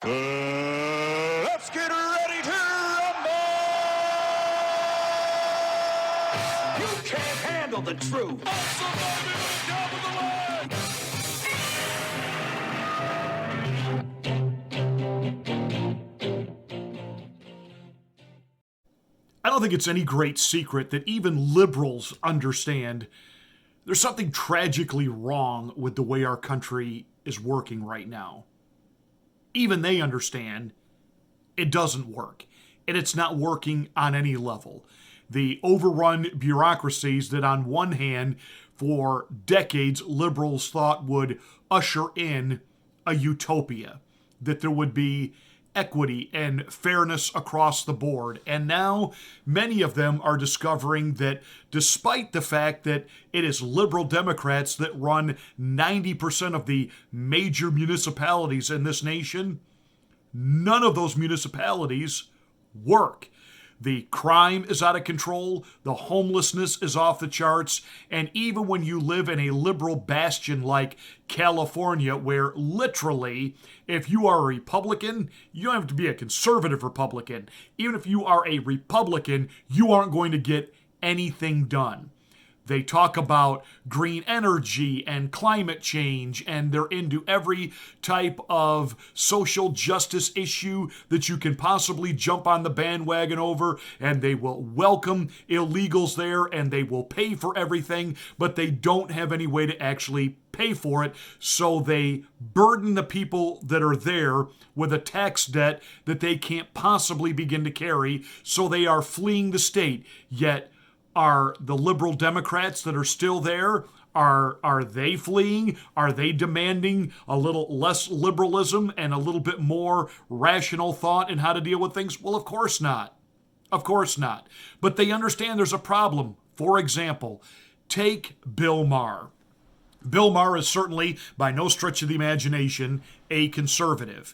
Let's get ready to rumble! You can't handle the truth. I don't think it's any great secret that even liberals understand there's something tragically wrong with the way our country is working right now. Even they understand it doesn't work, and it's not working on any level. The overrun bureaucracies that, on one hand, for decades, liberals thought would usher in a utopia, that there would be equity and fairness across the board. And now many of them are discovering that despite the fact that it is liberal Democrats that run 90% of the major municipalities in this nation, none of those municipalities work. The crime is out of control, the homelessness is off the charts, and even when you live in a liberal bastion like California, where literally, if you are a Republican, you don't have to be a conservative Republican. Even if you are a Republican, you aren't going to get anything done. They talk about green energy and climate change, and they're into every type of social justice issue that you can possibly jump on the bandwagon over, and they will welcome illegals there, and they will pay for everything, but they don't have any way to actually pay for it, so they burden the people that are there with a tax debt that they can't possibly begin to carry, so they are fleeing the state. Yet are the liberal Democrats that are still there, are they fleeing? Are they demanding a little less liberalism and a little bit more rational thought in how to deal with things? Well, of course not. Of course not. But they understand there's a problem. For example, take Bill Maher. Bill Maher is certainly, by no stretch of the imagination, a conservative.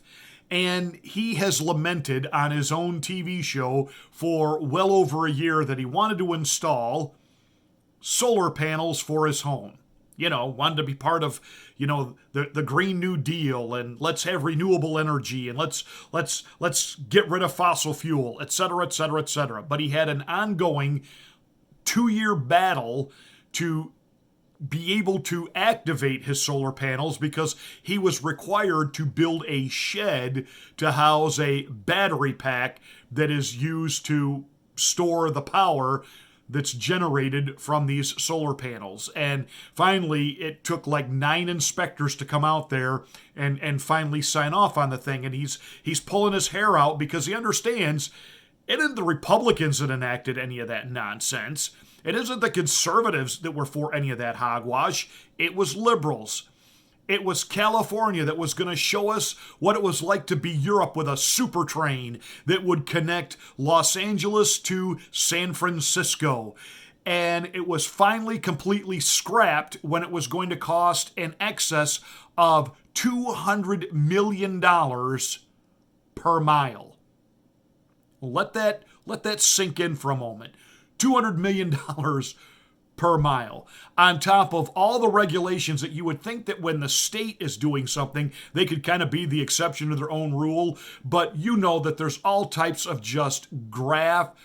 And he has lamented on his own TV show for well over a year that he wanted to install solar panels for his home. Wanted to be part of, the Green New Deal, and let's have renewable energy, and let's get rid of fossil fuel, et cetera, et cetera, et cetera. But he had an ongoing 2-year battle to be able to activate his solar panels because he was required to build a shed to house a battery pack that is used to store the power that's generated from these solar panels. And finally, it took like 9 inspectors to come out there and finally sign off on the thing. And he's pulling his hair out because he understands it isn't the Republicans that enacted any of that nonsense. It isn't the conservatives that were for any of that hogwash. It was liberals. It was California that was going to show us what it was like to be Europe with a super train that would connect Los Angeles to San Francisco. And it was finally completely scrapped when it was going to cost in excess of $200 million per mile. Let that sink in for a moment. $200 million per mile, on top of all the regulations that you would think that when the state is doing something, they could kind of be the exception to their own rule. But you know that there's all types of just graft,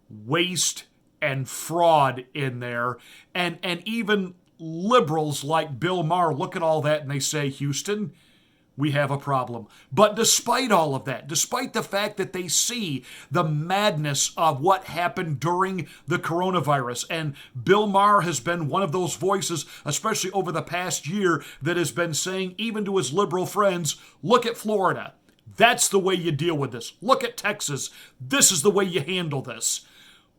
waste, and fraud in there. And even liberals like Bill Maher look at all that and they say, Houston, we have a problem. But despite all of that, despite the fact that they see the madness of what happened during the coronavirus, and Bill Maher has been one of those voices, especially over the past year, that has been saying, even to his liberal friends, look at Florida. That's the way you deal with this. Look at Texas. This is the way you handle this.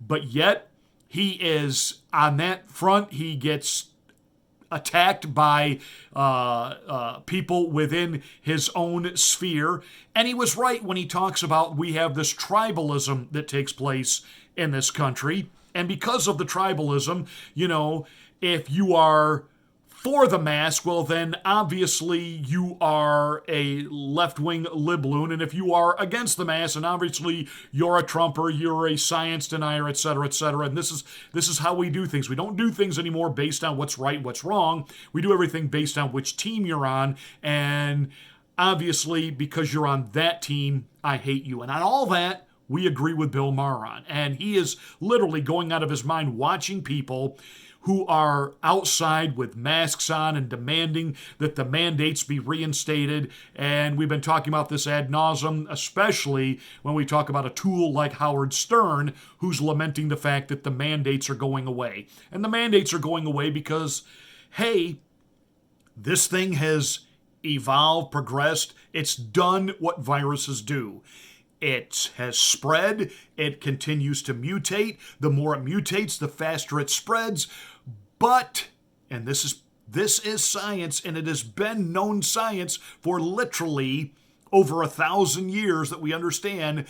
But yet, he is, on that front, he gets attacked by people within his own sphere. And he was right when he talks about we have this tribalism that takes place in this country. And because of the tribalism, if you are for the mask, well, then obviously you are a left-wing libloon. And if you are against the mask, and obviously you're a Trumper, you're a science denier, et cetera, et cetera. And this is how we do things. We don't do things anymore based on what's right, what's wrong. We do everything based on which team you're on. And obviously, because you're on that team, I hate you. And on all that, we agree with Bill Maher on. And he is literally going out of his mind watching people who are outside with masks on and demanding that the mandates be reinstated. And we've been talking about this ad nauseum, especially when we talk about a tool like Howard Stern, who's lamenting the fact that the mandates are going away. And the mandates are going away because, hey, this thing has evolved, progressed. It's done what viruses do. It has spread. It continues to mutate. The more it mutates, the faster it spreads. But, and this is science, and it has been known science for literally over 1,000 years that we understand.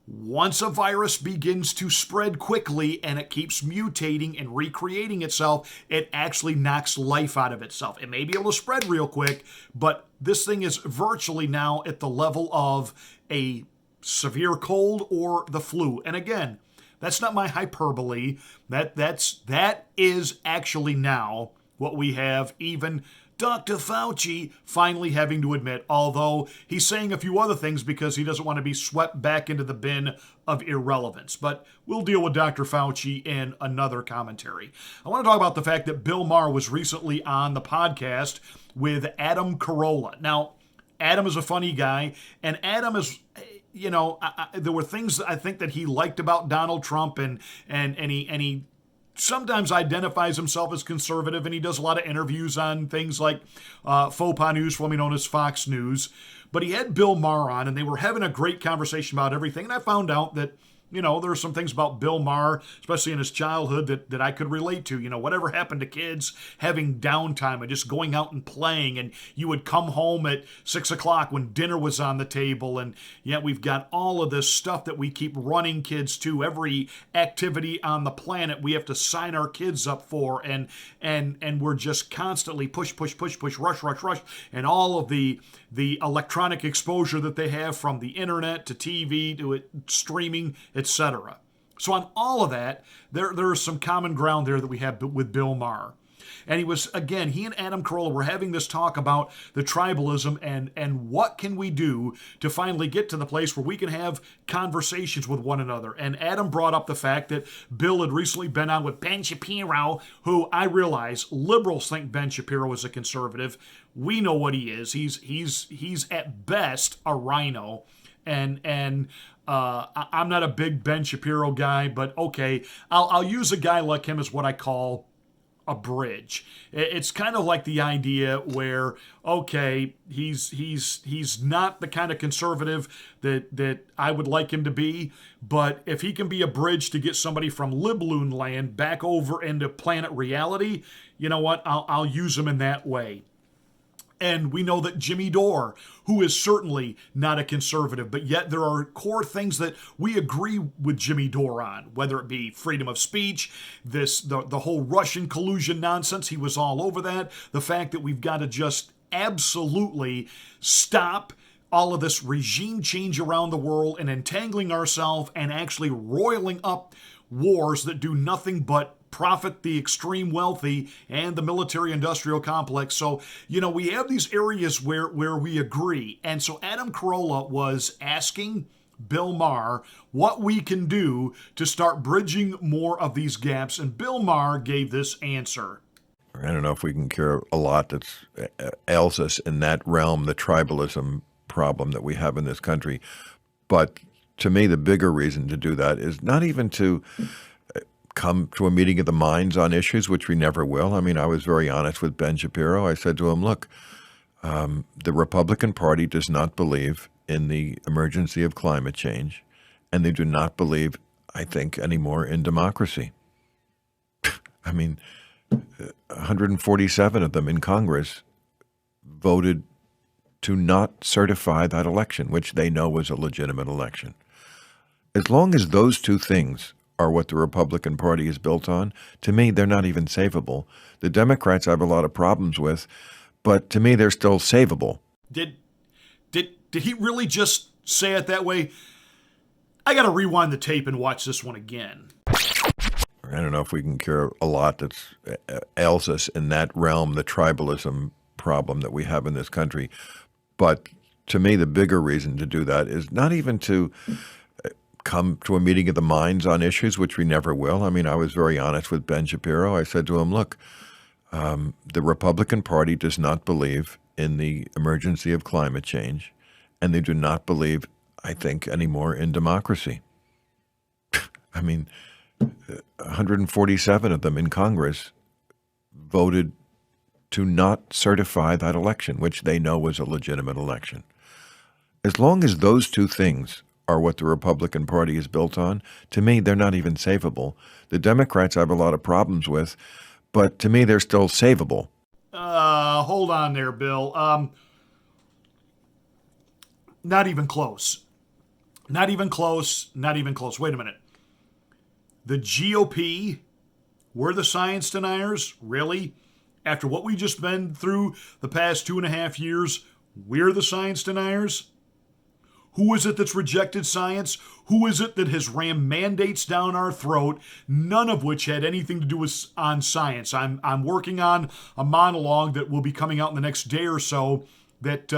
Once a virus begins to spread quickly and it keeps mutating and recreating itself, it actually knocks life out of itself. It may be able to spread real quick, but this thing is virtually now at the level of a severe cold or the flu. And again, that's not my hyperbole. That is actually now what we have. Even Dr. Fauci finally having to admit, although he's saying a few other things because he doesn't want to be swept back into the bin of irrelevance. But we'll deal with Dr. Fauci in another commentary. I want to talk about the fact that Bill Maher was recently on the podcast with Adam Carolla. Now, Adam is a funny guy, and Adam is, you know, there were things I think that he liked about Donald Trump, and he sometimes identifies himself as conservative, and he does a lot of interviews on things like Faux Pas News, formerly known as Fox News. But he had Bill Maher on, and they were having a great conversation about everything. And I found out that, you know, there are some things about Bill Maher, especially in his childhood, that I could relate to. You know, whatever happened to kids having downtime and just going out and playing, and you would come home at 6 o'clock when dinner was on the table, and yet we've got all of this stuff that we keep running kids to. Every activity on the planet we have to sign our kids up for, and we're just constantly push, rush, and all of the electronic exposure that they have from the internet to TV to it, streaming, etc. So on all of that, there is some common ground there that we have with Bill Maher. And he and Adam Carolla were having this talk about the tribalism and what can we do to finally get to the place where we can have conversations with one another. And Adam brought up the fact that Bill had recently been on with Ben Shapiro, who I realize liberals think Ben Shapiro is a conservative. We know what he is. He's at best a rhino. And I'm not a big Ben Shapiro guy, but okay, I'll use a guy like him as what I call a bridge. It's kind of like the idea where, okay, he's not the kind of conservative that I would like him to be, but if he can be a bridge to get somebody from Libloon land back over into planet reality, you know what? I'll use him in that way. And we know that Jimmy Dore, who is certainly not a conservative, but yet there are core things that we agree with Jimmy Dore on, whether it be freedom of speech, the whole Russian collusion nonsense. He was all over that. The fact that we've got to just absolutely stop all of this regime change around the world and entangling ourselves and actually roiling up wars that do nothing but profit the extreme wealthy and the military-industrial complex. So, you know, we have these areas where we agree. And so Adam Carolla was asking Bill Maher what we can do to start bridging more of these gaps. And Bill Maher gave this answer. I don't know if we can cure a lot that ails us in that realm, the tribalism problem that we have in this country. But to me, the bigger reason to do that is not even to come to a meeting of the minds on issues, which we never will. I mean, I was very honest with Ben Shapiro. I said to him, look, the Republican Party does not believe in the emergency of climate change, and they do not believe, I think, anymore in democracy. I mean, 147 of them in Congress voted to not certify that election, which they know was a legitimate election. As long as those two things are what the Republican Party is built on, to me, they're not even savable. The Democrats I have a lot of problems with, but to me, they're still savable. Did he really just say it that way? I got to rewind the tape and watch this one again. I don't know if we can cure a lot that ails us in that realm, the tribalism problem that we have in this country. But to me, the bigger reason to do that is not even to come to a meeting of the minds on issues, which we never will. I mean, I was very honest with Ben Shapiro. I said to him, look, the Republican Party does not believe in the emergency of climate change, and they do not believe, I think, anymore in democracy. I mean, 147 of them in Congress voted to not certify that election, which they know was a legitimate election. As long as those two things are what the Republican Party is built on, to me, they're not even savable. The Democrats I have a lot of problems with, but to me, they're still savable. Hold on there, Bill. Not even close. Not even close. Not even close. Wait a minute. The GOP, we're the science deniers? Really? After what we just been through the past 2.5 years, we're the science deniers? Who is it that's rejected science? Who is it that has rammed mandates down our throat, none of which had anything to do with on science? I'm working on a monologue that will be coming out in the next day or so that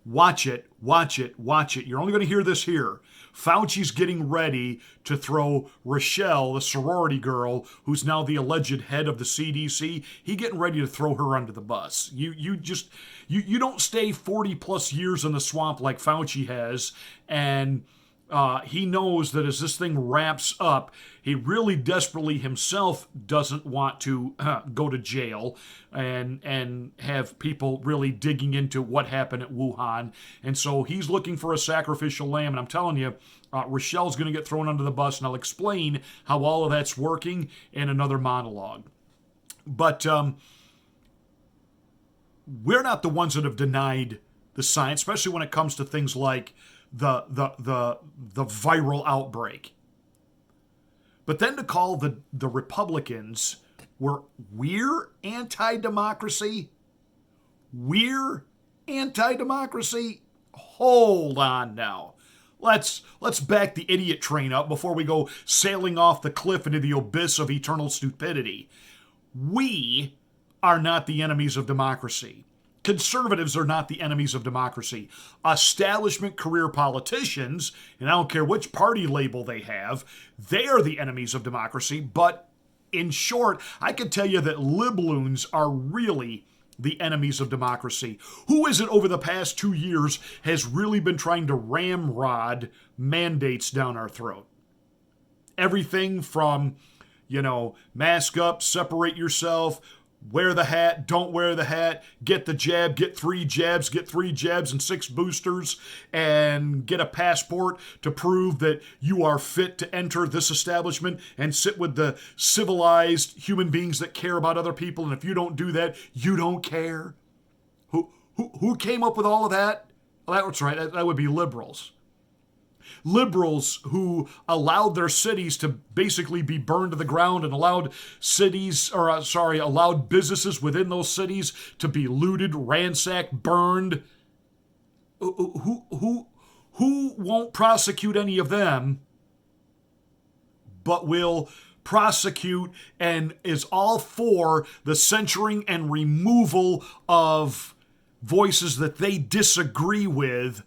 watch it. You're only going to hear this here. Fauci's getting ready to throw Rochelle, the sorority girl, who's now the alleged head of the CDC, he getting ready to throw her under the bus. You don't stay 40 plus years in the swamp like Fauci has, and he knows that as this thing wraps up, he really desperately himself doesn't want to go to jail and have people really digging into what happened at Wuhan. And so he's looking for a sacrificial lamb. And I'm telling you, Rochelle's going to get thrown under the bus, and I'll explain how all of that's working in another monologue. But we're not the ones that have denied the science, especially when it comes to things like the viral outbreak. But then to call the Republicans, we're anti-democracy? We're anti-democracy? Hold on now. Let's back the idiot train up before we go sailing off the cliff into the abyss of eternal stupidity. We are not the enemies of democracy. Conservatives are not the enemies of democracy. Establishment career politicians, and I don't care which party label they have, they are the enemies of democracy. But in short, I can tell you that libloons are really the enemies of democracy. Who is it over the past 2 years has really been trying to ramrod mandates down our throat? Everything from, mask up, separate yourself, wear the hat, don't wear the hat, get the jab, get 3 jabs, get 3 jabs and 6 boosters, and get a passport to prove that you are fit to enter this establishment and sit with the civilized human beings that care about other people. And if you don't do that, you don't care. Who came up with all of that? Well, that's right. That would be liberals. Liberals who allowed their cities to basically be burned to the ground and allowed businesses within those cities to be looted, ransacked, burned. Who won't prosecute any of them, but will prosecute and is all for the censoring and removal of voices that they disagree with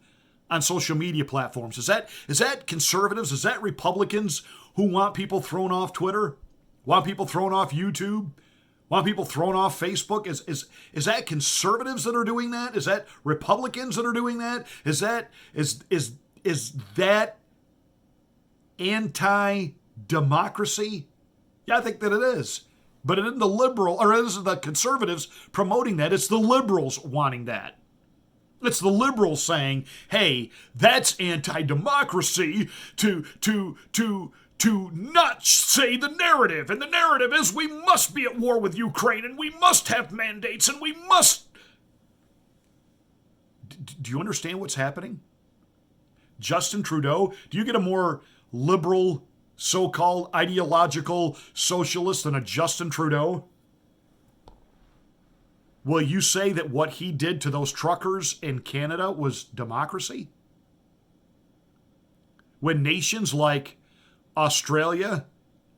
on social media platforms? Is that conservatives? Is that Republicans who want people thrown off Twitter? Want people thrown off YouTube? Want people thrown off Facebook? Is that conservatives that are doing that? Is that Republicans that are doing that? Is that anti-democracy? Yeah, I think that it is. But it isn't it isn't the conservatives promoting that. It's the liberals wanting that. It's the liberals saying, hey, that's anti-democracy to not say the narrative. And the narrative is we must be at war with Ukraine and we must have mandates and we must. Do you understand what's happening? Justin Trudeau, do you get a more liberal, so-called ideological socialist than a Justin Trudeau? Will you say that what he did to those truckers in Canada was democracy? When nations like Australia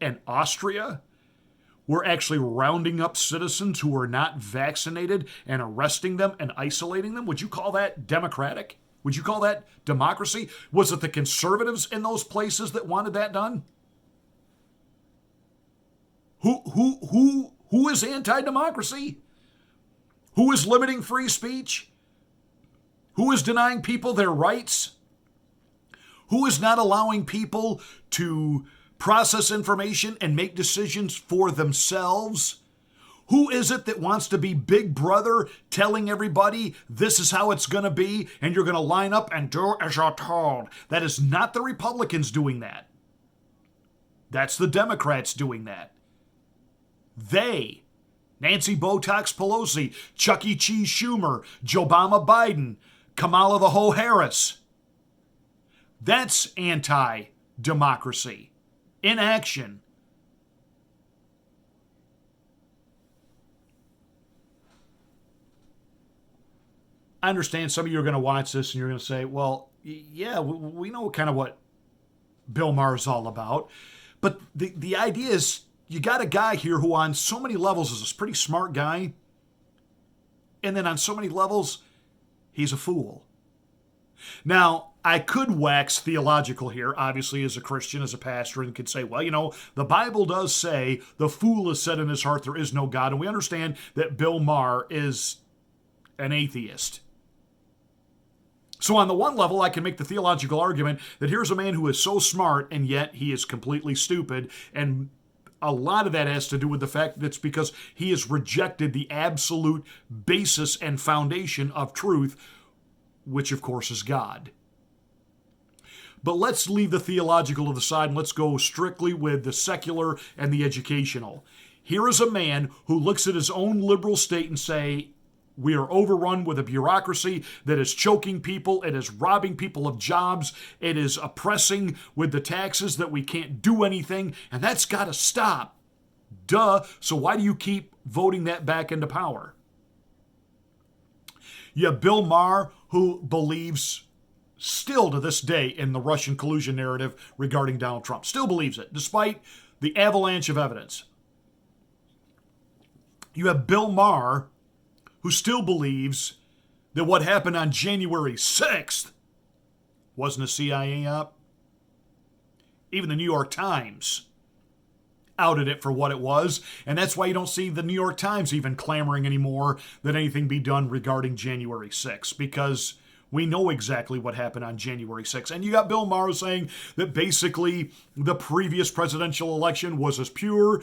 and Austria were actually rounding up citizens who were not vaccinated and arresting them and isolating them, would you call that democratic? Would you call that democracy? Was it the conservatives in those places that wanted that done? Who is anti-democracy? Who is limiting free speech? Who is denying people their rights? Who is not allowing people to process information and make decisions for themselves? Who is it that wants to be Big Brother telling everybody this is how it's going to be and you're going to line up and do as you're told? That is not the Republicans doing that. That's the Democrats doing that. They, Nancy Botox Pelosi, Chuck E. Cheese Schumer, Jobama Biden, Kamala the Ho Harris. That's anti-democracy in action. I understand some of you are going to watch this and you're going to say, well, yeah, we know kind of what Bill Maher is all about. But the idea is you got a guy here who on so many levels is a pretty smart guy. And then on so many levels, he's a fool. Now, I could wax theological here, obviously, as a Christian, as a pastor, and could say, well, you know, the Bible does say the fool has said in his heart there is no God. And we understand that Bill Maher is an atheist. So on the one level, I can make the theological argument that here's a man who is so smart, and yet he is completely stupid. And a lot of that has to do with the fact that it's because he has rejected the absolute basis and foundation of truth, which of course is God. But let's leave the theological to the side and let's go strictly with the secular and the educational. Here is a man who looks at his own liberal state and say, we are overrun with a bureaucracy that is choking people. It is robbing people of jobs. It is oppressing with the taxes that we can't do anything. And that's got to stop. Duh. So why do you keep voting that back into power? You have Bill Maher, who believes still to this day in the Russian collusion narrative regarding Donald Trump. Still believes it, despite the avalanche of evidence. You have Bill Maher, who still believes that what happened on January 6th wasn't a CIA op. Even the New York Times outed it for what it was, and that's why you don't see the New York Times even clamoring anymore that anything be done regarding January 6th, because we know exactly what happened on January 6th. And you got Bill Maher saying that basically the previous presidential election was as pure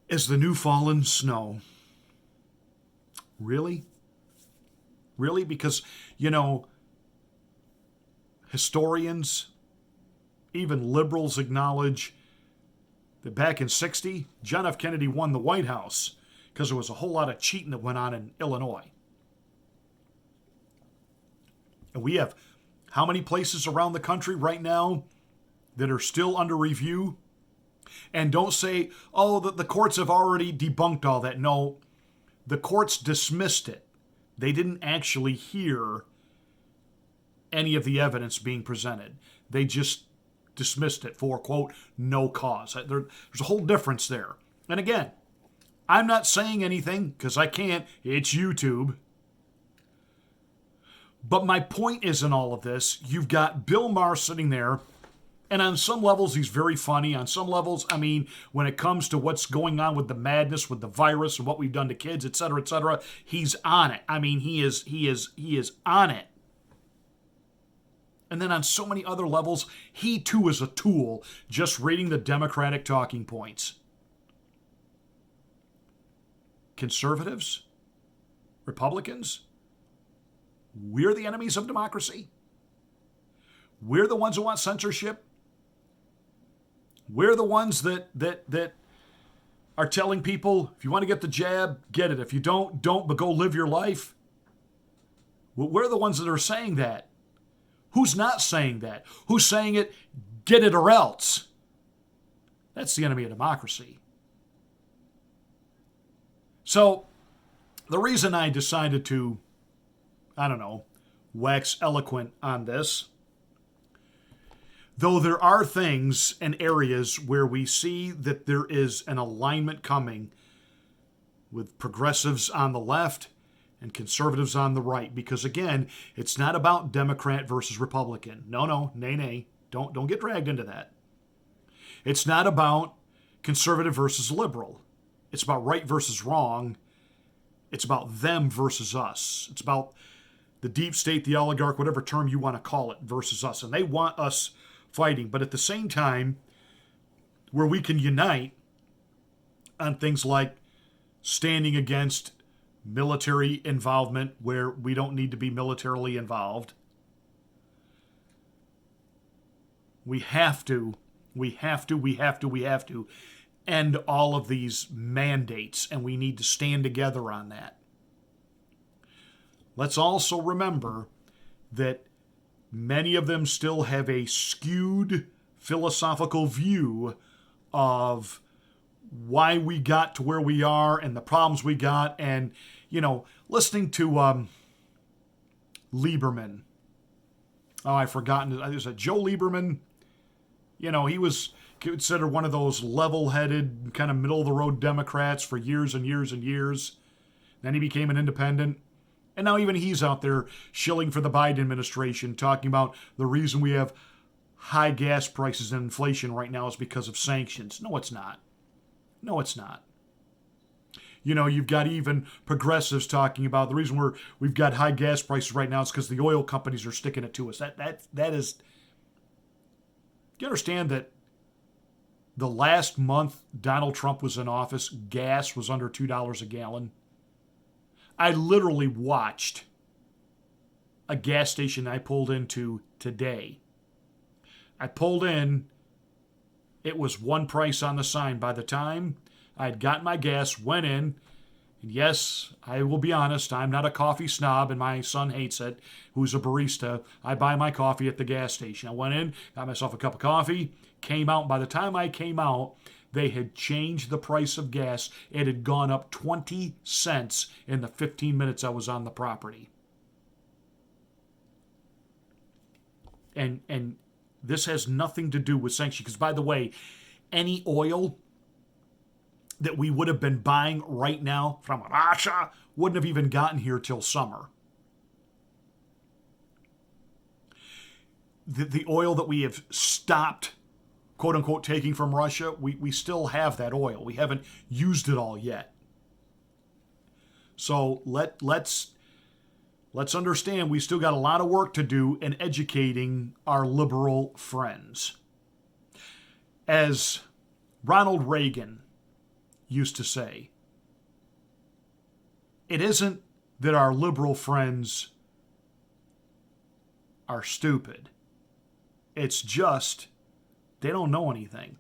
as the new fallen snow. Really? Really? Because, you know, historians, even liberals acknowledge that back in 60, John F. Kennedy won the White House because there was a whole lot of cheating that went on in Illinois. And we have how many places around the country right now that are still under review? And don't say, oh, the courts have already debunked all that. No, the courts dismissed it. They didn't actually hear any of the evidence being presented. They just dismissed it for, quote, no cause. There's a whole difference there. And again, I'm not saying anything because I can't. It's YouTube. But my point is in all of this, you've got Bill Maher sitting there, and on some levels he's very funny. On some levels, I mean, when it comes to what's going on with the madness, with the virus, and what we've done to kids, et cetera, he's on it. I mean, he is on it. And then on so many other levels, he too is a tool, just reading the Democratic talking points. Conservatives, Republicans, we're the enemies of democracy. We're the ones who want censorship. We're the ones that are telling people, if you want to get the jab, get it. If you don't, but go live your life. We're the ones that are saying that. Who's not saying that? Who's saying it, get it or else? That's the enemy of democracy. So the reason I decided to, wax eloquent on this, though there are things and areas where we see that there is an alignment coming with progressives on the left and conservatives on the right, because again, it's not about Democrat versus Republican. No, nay. Don't get dragged into that. It's not about conservative versus liberal. It's about right versus wrong. It's about them versus us. It's about the deep state, the oligarch, whatever term you want to call it, versus us. And they want us fighting. But at the same time, where we can unite on things like standing against military involvement where we don't need to be militarily involved, we have to end all of these mandates, and we need to stand together on that. Let's also remember that many of them still have a skewed philosophical view of why we got to where we are and the problems we got. And, listening to Lieberman. Oh, I've forgotten. Is it Joe Lieberman? He was considered one of those level-headed, kind of middle-of-the-road Democrats for years and years and years. Then he became an independent. And now even he's out there shilling for the Biden administration, talking about the reason we have high gas prices and inflation right now is because of sanctions. No, it's not. No, it's not. You've got even progressives talking about the reason we've got high gas prices right now is because the oil companies are sticking it to us. That is. Do you understand that the last month Donald Trump was in office, gas was under $2 a gallon? I literally watched a gas station I pulled into today. I pulled in, it was one price on the sign. By the time I had gotten my gas, went in, and yes, I will be honest, I'm not a coffee snob, and my son hates it, who's a barista. I buy my coffee at the gas station. I went in, got myself a cup of coffee, came out, and by the time I came out, they had changed the price of gas. It had gone up 20 cents in the 15 minutes I was on the property. And this has nothing to do with sanctions. Because, by the way, any oil that we would have been buying right now from Russia wouldn't have even gotten here till summer. The oil that we have stopped, quote unquote, taking from Russia, we still have that oil. We haven't used it all yet. So let's understand we still got a lot of work to do in educating our liberal friends. As Ronald Reagan used to say, it isn't that our liberal friends are stupid. It's just they don't know anything.